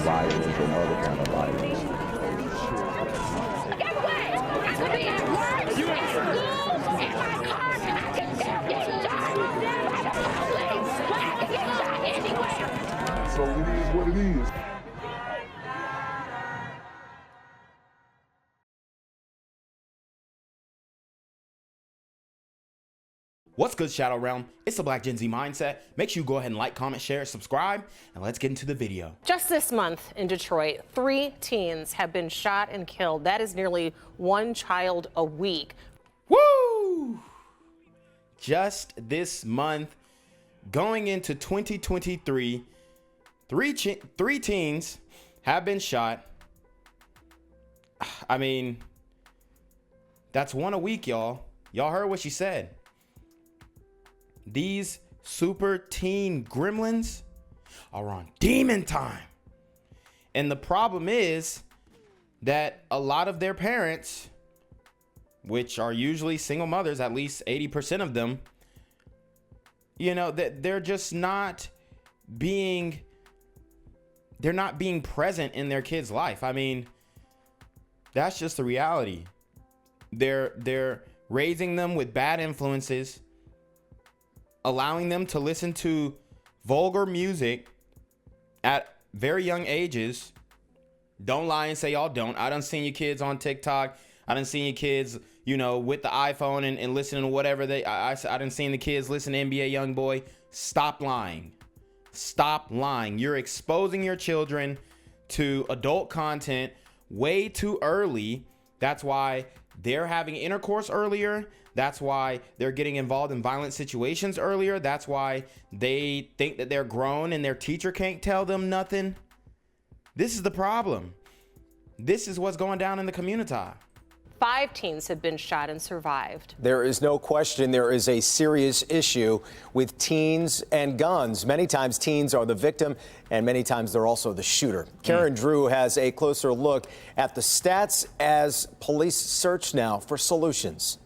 violence and other kind of violence. Get away! I could be at work, at school, in my car, I can still get shot by the police, but I can get shot anywhere. So it is what it is. What's good, Shadow Realm? It's the Black Gen Z Mindset. Make sure you go ahead and like, comment, share, subscribe, and let's get into the video. Just this month in Detroit, 3 teens have been shot and killed. That is nearly 1 child a week. Woo! Just this month, going into 2023, three teens have been shot. I mean, that's 1 a week, y'all. Y'all heard what she said. These super teen gremlins are on demon time. And the problem is that a lot of their parents, which are usually single mothers, at least 80% of them, you know, that they're just not being present in their kids' life. I mean, that's just the reality. They're raising them with bad influences, allowing them to listen to vulgar music at very young ages. Don't lie and say y'all don't. I done seen your kids on TikTok. I done seen your kids, you know, with the iPhone and listening to whatever I done seen the kids listen to NBA Youngboy. Stop lying. Stop lying. You're exposing your children to adult content way too early. That's why they're having intercourse earlier. That's why they're getting involved in violent situations earlier. That's why they think that they're grown and their teacher can't tell them nothing. This is the problem. This is what's going down in the Communitah. 5 teens have been shot and survived. There is no question there is a serious issue with teens and guns. Many times teens are the victim, and many times they're also the shooter. Karen Drew has a closer look at the stats as police search now for solutions.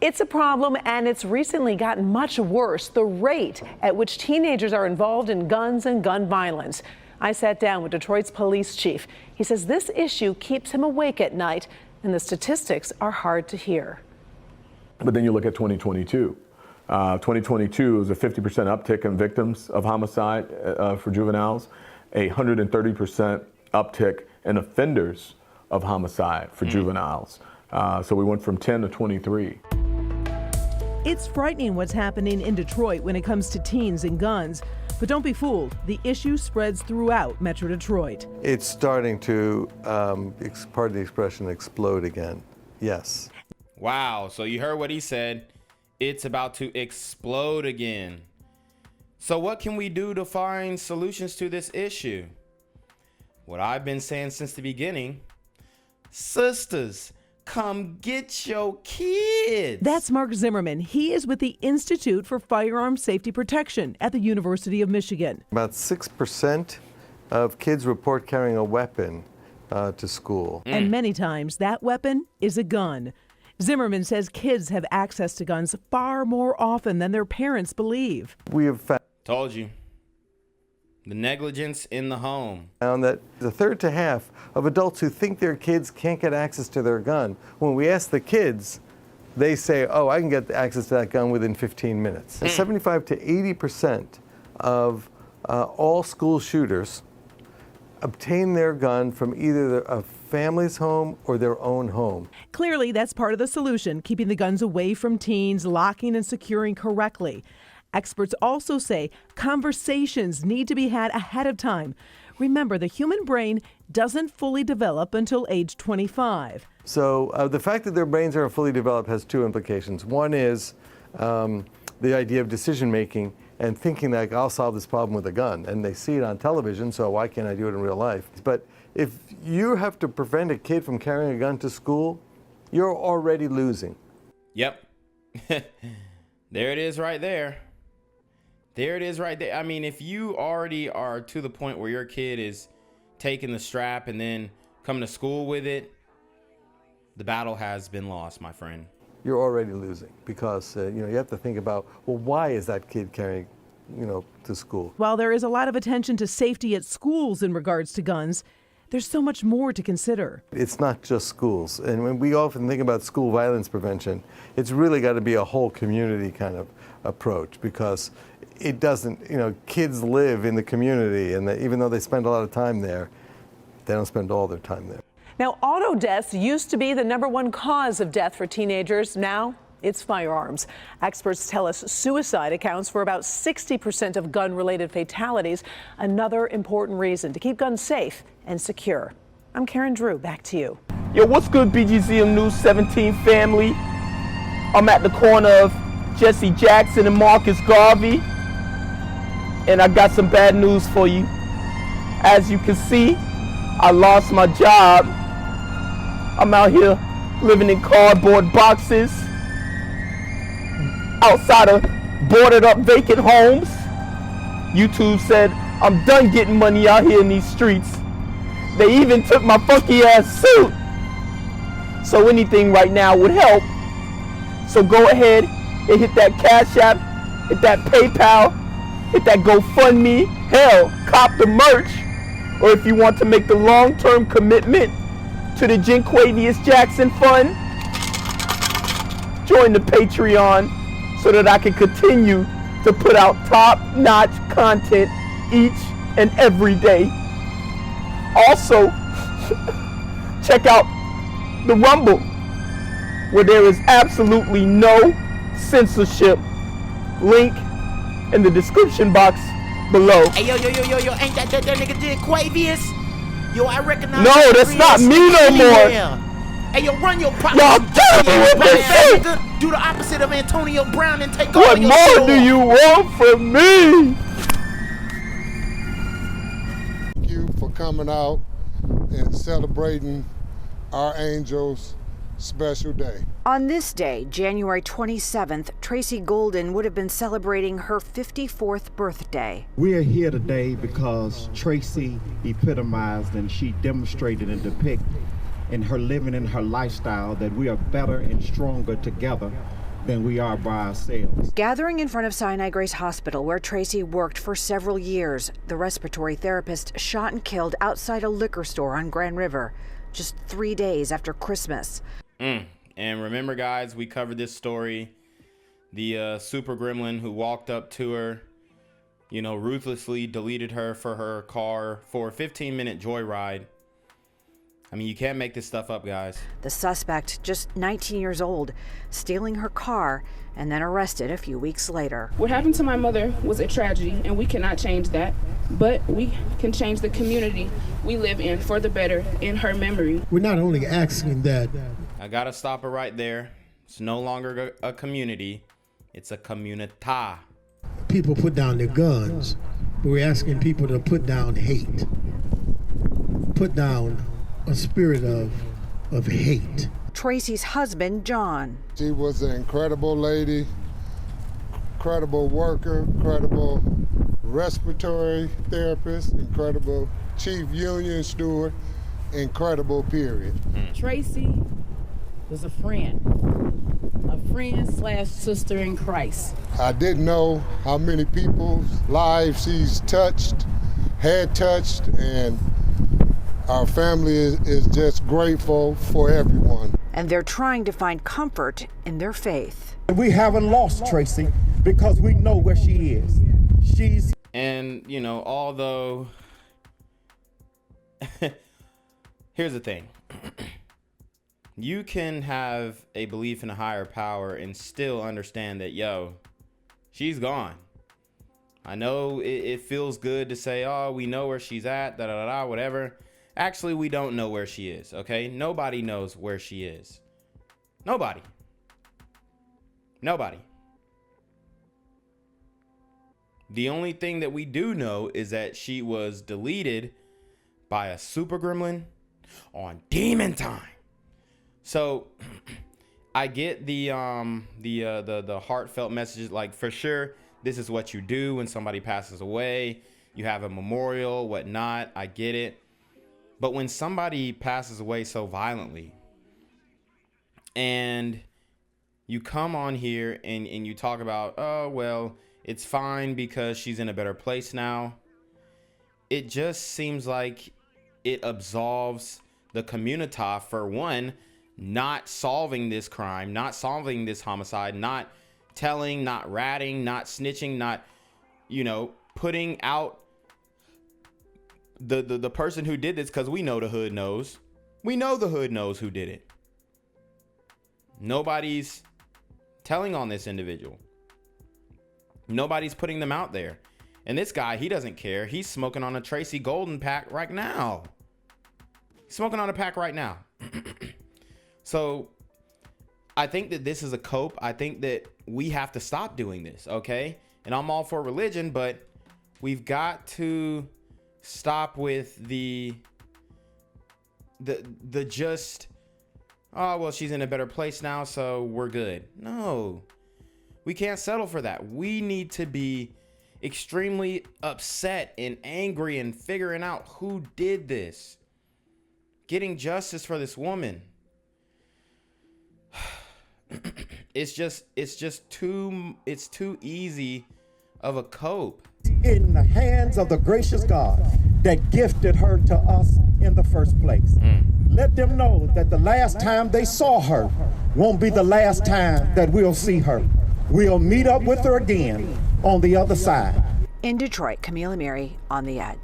It's a problem, and it's recently gotten much worse, the rate at which teenagers are involved in guns and gun violence. I sat down with Detroit's police chief. He says this issue keeps him awake at night, and the statistics are hard to hear. But then you look at 2022. 2022 was a 50% uptick in victims of homicide for juveniles, a 130% uptick in offenders of homicide for juveniles. So we went from 10 to 23. It's frightening what's happening in Detroit when it comes to teens and guns. But don't be fooled. The issue spreads throughout Metro Detroit. It's starting to, pardon the expression, explode again. Yes. Wow. So you heard what he said. It's about to explode again. So what can we do to find solutions to this issue? What I've been saying since the beginning, sisters, come get your kids. That's Mark Zimmerman. He is with the Institute for Firearm Safety Protection at the University of Michigan. About 6% of kids report carrying a weapon to school. And many times that weapon is a gun. Zimmerman says kids have access to guns far more often than their parents believe. We have Told you. The negligence in the home. found that the third to half of adults who think their kids can't get access to their gun, when we ask the kids, they say, oh, I can get access to that gun within 15 minutes. 75 to 80% of all school shooters obtain their gun from either a family's home or their own home. Clearly, that's part of the solution, keeping the guns away from teens, locking and securing correctly. Experts also say conversations need to be had ahead of time. Remember, the human brain doesn't fully develop until age 25. So the fact that their brains aren't fully developed has 2 implications. One is the idea of decision making and thinking like, I'll solve this problem with a gun. And they see it on television, so why can't I do it in real life? But if you have to prevent a kid from carrying a gun to school, you're already losing. Yep. There it is right there. There it is right there. I mean, if you already are to the point where your kid is taking the strap and then coming to school with it, the battle has been lost, my friend. You're already losing because you have to think about, well, why is that kid carrying to school. While there is a lot of attention to safety at schools in regards to guns, there's so much more to consider. It's not just schools. And when we often think about school violence prevention, it's really got to be a whole community kind of approach, because it doesn't, kids live in the community, and even though they spend a lot of time there, they don't spend all their time there. Now, auto deaths used to be the #1 cause of death for teenagers. Now it's firearms. Experts tell us suicide accounts for about 60% of gun-related fatalities. Another important reason to keep guns safe and secure. I'm Karen Drew. Back to you. Yo, what's good, BGZM News 17 family? I'm at the corner of Jesse Jackson and Marcus Garvey, and I got some bad news for you. As you can see, I lost my job. I'm out here living in cardboard boxes outside of boarded up vacant homes. YouTube said I'm done getting money out here in these streets. They even took my funky ass suit. So anything right now would help. So go ahead and hit that Cash App, hit that PayPal, hit that GoFundMe. Hell, cop the merch. Or if you want to make the long-term commitment to the Jinquavius Jackson Fund, join the Patreon so that I can continue to put out top-notch content each and every day. Also, check out the Rumble, where there is absolutely no censorship. Link in the description box below. Hey, yo, ain't that nigga Jinquavius? Yo, I recognize. No, that's not me no more. Hey, yo, run your pocket. Y'all tell me what they say. Do the opposite of Antonio Brown and take What all your more do you want from me? Thank you for coming out and celebrating our Angel's special day. On this day, January 27th, Tracie Golden would have been celebrating her 54th birthday. We are here today because Tracie epitomized and she demonstrated and depicted in her living and her lifestyle that we are better and stronger together than we are by ourselves. Gathering in front of Sinai Grace Hospital, where Tracie worked for several years, the respiratory therapist shot and killed outside a liquor store on Grand River just 3 days after Christmas. And remember, guys, we covered this story. The super gremlin who walked up to her, ruthlessly deleted her for her car for a 15-minute joyride. I mean, you can't make this stuff up, guys. The suspect, just 19 years old, stealing her car and then arrested a few weeks later. What happened to my mother was a tragedy, and we cannot change that. But we can change the community we live in for the better in her memory. We're not only asking that. I gotta stop it right there. It's no longer a community. It's a communitah. People put down their guns, but we're asking people to put down hate. Put down a spirit of hate. Tracie's husband, John. She was an incredible lady, incredible worker, incredible respiratory therapist, incredible chief union steward, incredible period. Tracie was a friend / sister in Christ. I didn't know how many people's lives she's had touched, and our family is just grateful for everyone. And they're trying to find comfort in their faith. We haven't lost Tracie because we know where she is. And, although... Here's the thing. You can have a belief in a higher power and still understand that, she's gone. I know it feels good to say, oh, we know where she's at, whatever. Actually, we don't know where she is, okay? Nobody knows where she is. Nobody. The only thing that we do know is that she was deleted by a super gremlin on Demon Time. So I get the heartfelt messages, like, for sure, this is what you do when somebody passes away. You have a memorial, whatnot. I get it. But when somebody passes away so violently and you come on here and you talk about, oh, well, it's fine because she's in a better place now. It just seems like it absolves the Communitah for one, not solving this crime, not solving this homicide, not telling, not ratting, not snitching, not, putting out the person who did this, because we know the hood knows. We know the hood knows who did it. Nobody's telling on this individual. Nobody's putting them out there. And this guy, he doesn't care. He's smoking on a Tracie Golden pack right now. Smoking on a pack right now. So I think that this is a cope. I think that we have to stop doing this, okay? And I'm all for religion, but we've got to stop with the just, oh, well, she's in a better place now, so we're good. No, we can't settle for that. We need to be extremely upset and angry and figuring out who did this. Getting justice for this woman. It's too easy of a cope. In the hands of the gracious God that gifted her to us in the first place. Let them know that the last time they saw her won't be the last time that we'll see her. We'll meet up with her again on the other side. In Detroit, Camila Mary on The Ed.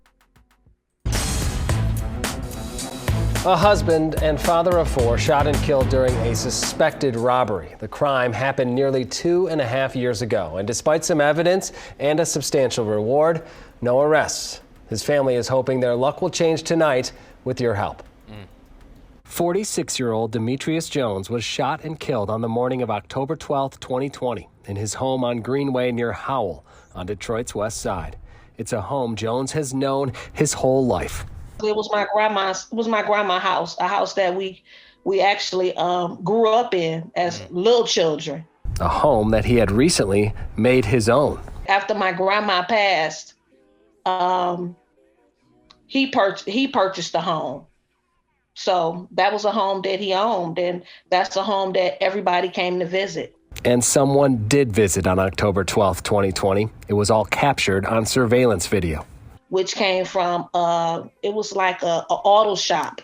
A husband and father of 4 shot and killed during a suspected robbery. The crime happened nearly 2.5 years ago, and despite some evidence and a substantial reward, no arrests. His family is hoping their luck will change tonight with your help. 46-year-old Demetrius Jones was shot and killed on the morning of October 12, 2020, in his home on Greenway near Howell on Detroit's west side. It's a home Jones has known his whole life. It was my grandma's house, a house that we actually grew up in as little children. A home that he had recently made his own. After my grandma passed, he purchased the home. So that was a home that he owned, and that's a home that everybody came to visit. And someone did visit on October 12, 2020. It was all captured on surveillance video. Which came from, it was like a auto shop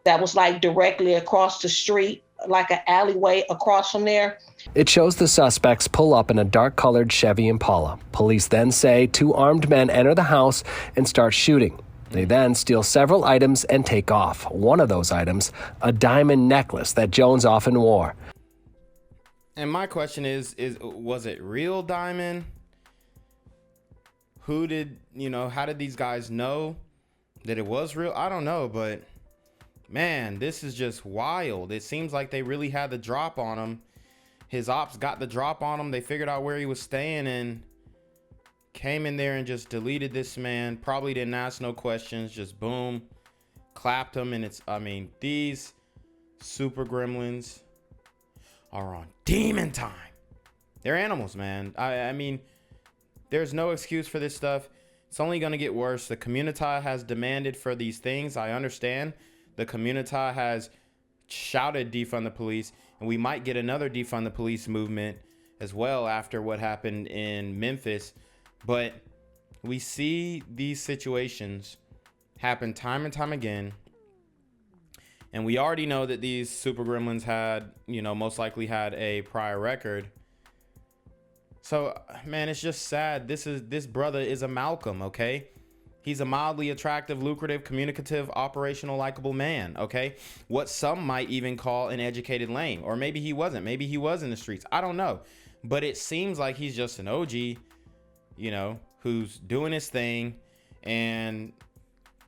that was like directly across the street, like an alleyway across from there. It shows the suspects pull up in a dark-colored Chevy Impala. Police then say 2 armed men enter the house and start shooting. They then steal several items and take off. One of those items, a diamond necklace that Jones often wore. And my question is was it real diamond? How did these guys know that it was real? I don't know, but man, this is just wild. It seems like they really had the drop on him. His ops got the drop on him. They figured out where he was staying and came in there and just deleted this man. Probably didn't ask no questions. Just boom, clapped him. And these super gremlins are on demon time. They're animals, man. I mean, there's no excuse for this stuff. It's only going to get worse. The Communitah has demanded for these things. I understand. The Communitah has shouted defund the police, and we might get another defund the police movement as well after what happened in Memphis. But we see these situations happen time and time again. And we already know that these super gremlins had, most likely had a prior record. So, man, it's just sad. This brother is a Malcolm, okay? He's a mildly attractive, lucrative, communicative, operational, likable man, okay? What some might even call an educated lame. Or maybe he wasn't. Maybe he was in the streets. I don't know. But it seems like he's just an OG, who's doing his thing and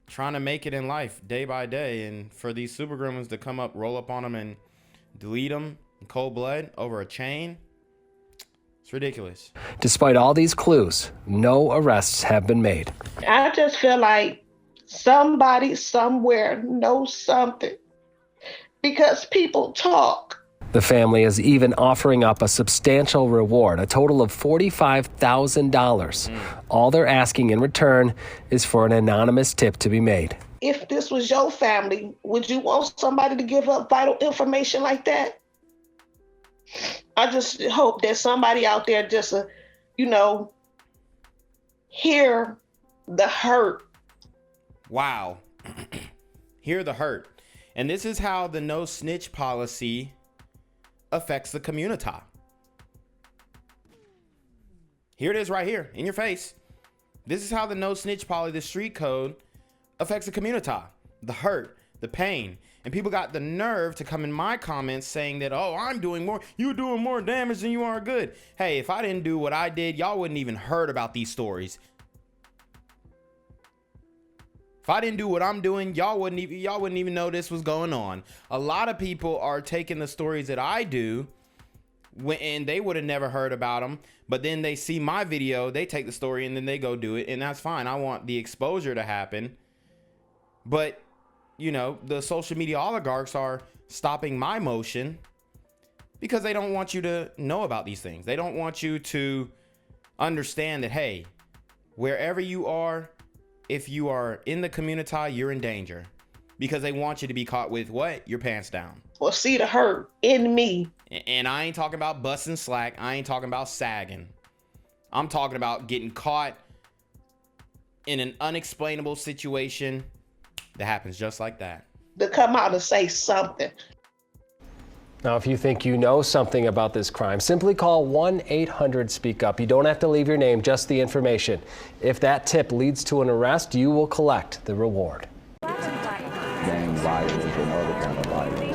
trying to make it in life day by day. And for these super gremlins to come up, roll up on him and delete him in cold blood over a chain, it's ridiculous. Despite all these clues, no arrests have been made. I just feel like somebody somewhere knows something because people talk. The family is even offering up a substantial reward, a total of $45,000. All they're asking in return is for an anonymous tip to be made. If this was your family, would you want somebody to give up vital information like that? I just hope that somebody out there just, hear the hurt. Wow. Hear the hurt. And this is how the no snitch policy affects the Communitah. Here it is right here in your face. This is how the no snitch policy, the street code, affects the Communitah. The hurt, the pain. And people got the nerve to come in my comments saying that, oh, I'm doing more, you're doing more damage than you are good. Hey, if I didn't do what I did, y'all wouldn't even heard about these stories. If I didn't do what I'm doing, y'all wouldn't even know this was going on. A lot of people are taking the stories that I do and they would have never heard about them, but then they see my video, they take the story and then they go do it, and that's fine. I want the exposure to happen. But, you know, the social media oligarchs are stopping my motion because they don't want you to know about these things. They don't want you to understand that, hey, wherever you are, if you are in the Communitah, you're in danger, because they want you to be caught with what? Your pants down. Well, see the hurt in me. And I ain't talking about busting slack. I ain't talking about sagging. I'm talking about getting caught in an unexplainable situation that happens just like that. To come out and say something. Now, if you think you know something about this crime, simply call 1-800-SPEAK-UP. You don't have to leave your name, just the information. If that tip leads to an arrest, you will collect the reward. Gang violence and other kind of violence.